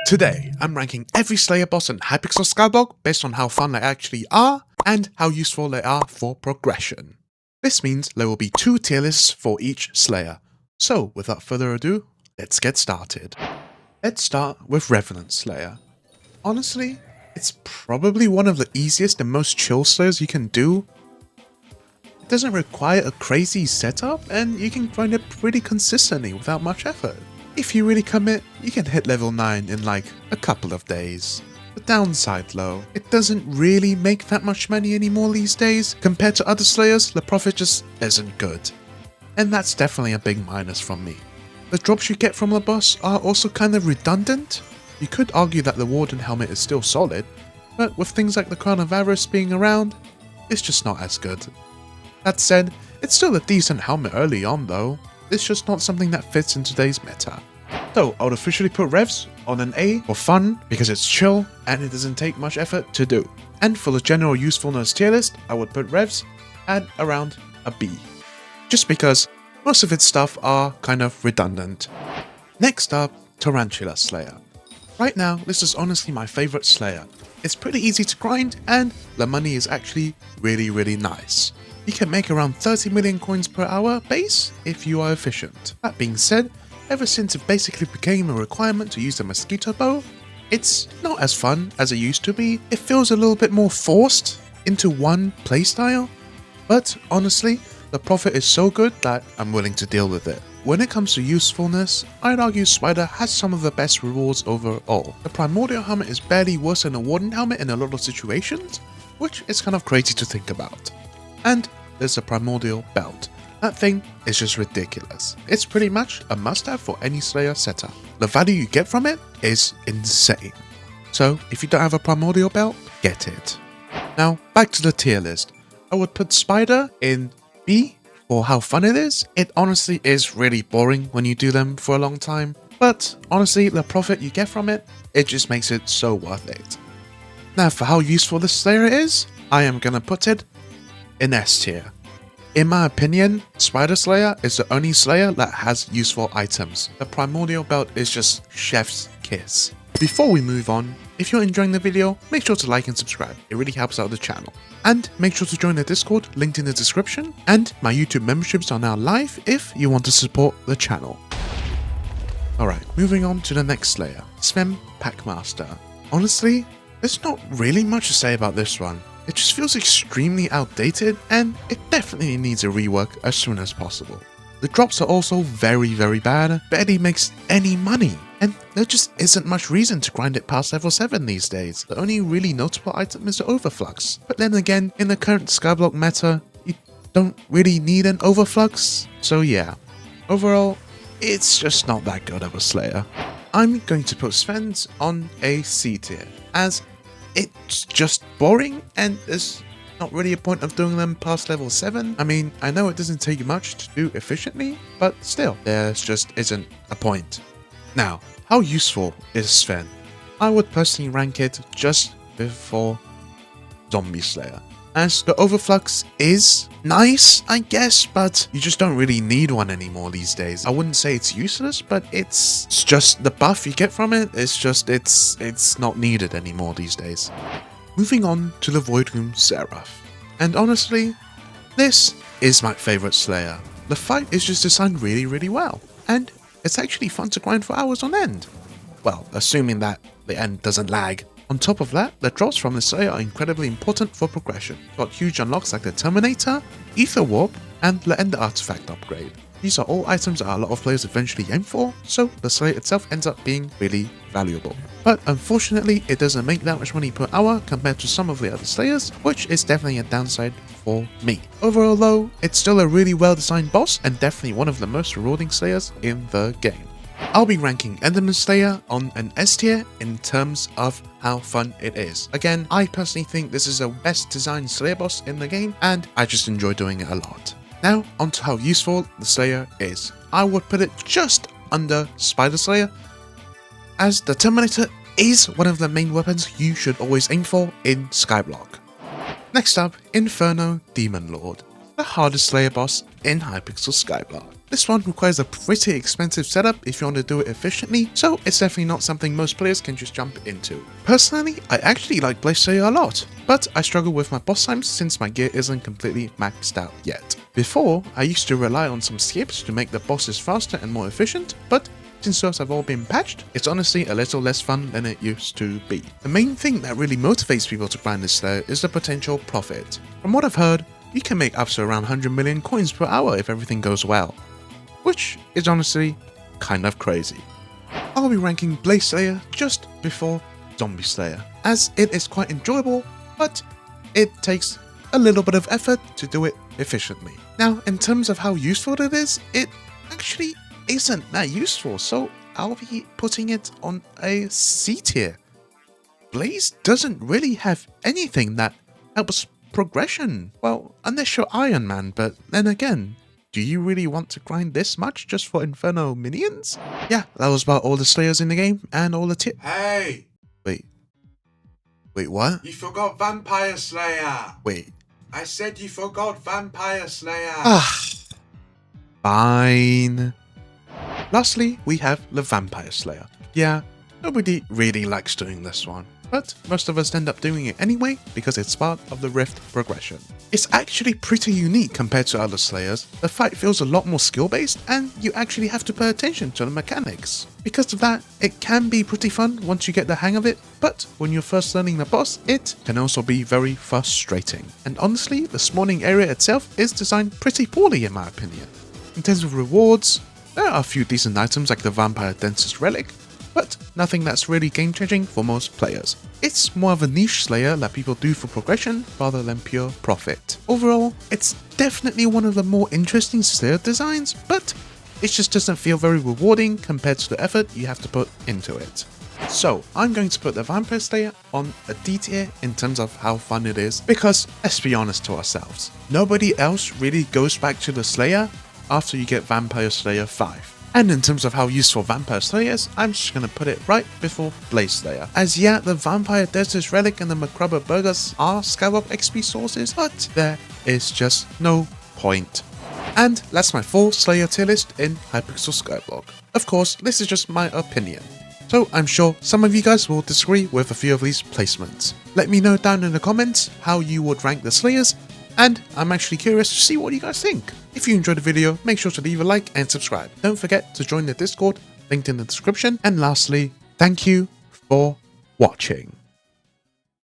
Today, I'm ranking every Slayer boss in Hypixel SkyBlock based on how fun they actually are and how useful they are for progression. This means there will be 2 tier lists for each Slayer. So, without further ado, let's get started. Let's start with Revenant Slayer. Honestly, it's probably one of the easiest and most chill Slayers you can do. It doesn't require a crazy setup and you can grind it pretty consistently without much effort. If you really commit, you can hit level 9 in like a couple of days. The downside though, it doesn't really make that much money anymore these days. Compared to other Slayers, the profit just isn't good. And that's definitely a big minus from me. The drops you get from the boss are also kind of redundant. You could argue that the Warden helmet is still solid, but with things like the Crown of Avarice being around, it's just not as good. That said, it's still a decent helmet early on though. It's just not something that fits in today's meta. So I would officially put Revs on an A for fun because it's chill and it doesn't take much effort to do. And for the general usefulness tier list, I would put Revs at around a B. Just because most of its stuff are kind of redundant. Next up, Tarantula Slayer. Right now, this is honestly my favorite Slayer. It's pretty easy to grind and the money is actually really nice. You can make around 30 million coins per hour base if you are efficient. That being said, ever since it basically became a requirement to use the mosquito bow, it's not as fun as it used to be. It feels a little bit more forced into one playstyle, but honestly, the profit is so good that I'm willing to deal with it. When it comes to usefulness, I'd argue Spider has some of the best rewards overall. The Primordial helmet is barely worse than a Warden helmet in a lot of situations, which is kind of crazy to think about. And there's a Primordial belt. That thing is just ridiculous. It's pretty much a must-have for any Slayer setup. The value you get from it is insane. So if you don't have a Primordial belt, get it. Now back to the tier list. I would put Spider in B for how fun it is. It honestly is really boring when you do them for a long time, but honestly the profit you get from it, it just makes it so worth it. Now for how useful this Slayer is, I am gonna put it in S tier. In my opinion, Spider Slayer is the only Slayer that has useful items. The Primordial belt is just chef's kiss. Before we move on, if you're enjoying the video, make sure to like and subscribe. It really helps out the channel. And make sure to join the Discord, linked in the description, and my YouTube memberships are now live if you want to support the channel. Alright, moving on to the next Slayer, Sven Packmaster. Honestly, there's not really much to say about this one. It just feels extremely outdated and it definitely needs a rework as soon as possible. The drops are also very bad, barely makes any money, and there just isn't much reason to grind it past level 7 these days. The only really notable item is the Overflux, but then again, in the current Skyblock meta, you don't really need an Overflux, so yeah. Overall, it's just not that good of a Slayer. I'm going to put Sven's on a C tier, as it's just boring and there's not really a point of doing them past level 7. I mean, I know it doesn't take much to do efficiently, but still, there just isn't a point. Now, how useful is Sven? I would personally rank it just before Zombie Slayer, as the Overflux is nice, I guess, but you just don't really need one anymore these days. I wouldn't say it's useless, but it's just the buff you get from it. It's not needed anymore these days. Moving on to the Voidgloom Seraph. And honestly, this is my favorite Slayer. The fight is just designed really well, and it's actually fun to grind for hours on end. Well, assuming that the end doesn't lag. On top of that, the drops from the Slayer are incredibly important for progression. Got huge unlocks like the Terminator, Ether Warp, and the Ender Artifact upgrade. These are all items that a lot of players eventually aim for, so the Slayer itself ends up being really valuable. But unfortunately, it doesn't make that much money per hour compared to some of the other Slayers, which is definitely a downside for me. Overall though, it's still a really well designed boss and definitely one of the most rewarding Slayers in the game. I'll be ranking Enderman Slayer on an S tier in terms of how fun it is. Again, I personally think this is the best designed Slayer boss in the game, and I just enjoy doing it a lot. Now, onto how useful the Slayer is. I would put it just under Spider Slayer, as the Terminator is one of the main weapons you should always aim for in Skyblock. Next up, Inferno Demonlord, the hardest Slayer boss in Hypixel SkyBlock. This one requires a pretty expensive setup if you want to do it efficiently, so it's definitely not something most players can just jump into. Personally, I actually like Blade Slayer a lot, but I struggle with my boss times since my gear isn't completely maxed out yet. Before, I used to rely on some skips to make the bosses faster and more efficient, but since those have all been patched, it's honestly a little less fun than it used to be. The main thing that really motivates people to grind this Slayer is the potential profit. From what I've heard, you can make up to around 100 million coins per hour if everything goes well, which is honestly kind of crazy. I'll be ranking Blade Slayer just before Zombie Slayer, as it is quite enjoyable, but it takes a little bit of effort to do it efficiently. Now, in terms of how useful it is, it actually isn't that useful, so I'll be putting it on a C tier. Blaze doesn't really have anything that helps progression. Well, unless you're Iron Man, but then again, do you really want to grind this much just for Inferno minions? Yeah, that was about all the Slayers in the game and all the tips. Hey! Wait, what? You forgot Vampire Slayer! Wait. I said you forgot Vampire Slayer! Fine. Lastly, we have the Vampire Slayer. Yeah, nobody really likes doing this one, but most of us end up doing it anyway because it's part of the Rift progression. It's actually pretty unique compared to other Slayers. The fight feels a lot more skill based and you actually have to pay attention to the mechanics. Because of that, it can be pretty fun once you get the hang of it, but when you're first learning the boss, it can also be very frustrating. And honestly, the spawning area itself is designed pretty poorly in my opinion. In terms of rewards, there are a few decent items like the Vampire Dentist Relic, but nothing that's really game-changing for most players. It's more of a niche Slayer that people do for progression rather than pure profit. Overall, it's definitely one of the more interesting Slayer designs, but it just doesn't feel very rewarding compared to the effort you have to put into it. So, I'm going to put the Vampire Slayer on a D tier in terms of how fun it is, because let's be honest to ourselves, nobody else really goes back to the Slayer after you get Vampire Slayer 5. And in terms of how useful Vampire Slayer is, I'm just going to put it right before Blaze Slayer. As yeah, the Vampire Desert Relic and the Macabre Burgers are SkyBlock XP sources, but there is just no point. And that's my full Slayer tier list in Hypixel SkyBlock. Of course, this is just my opinion, so I'm sure some of you guys will disagree with a few of these placements. Let me know down in the comments how you would rank the Slayers, and I'm actually curious to see what you guys think. If you enjoyed the video, make sure to leave a like and subscribe. Don't forget to join the Discord, linked in the description. And lastly, thank you for watching.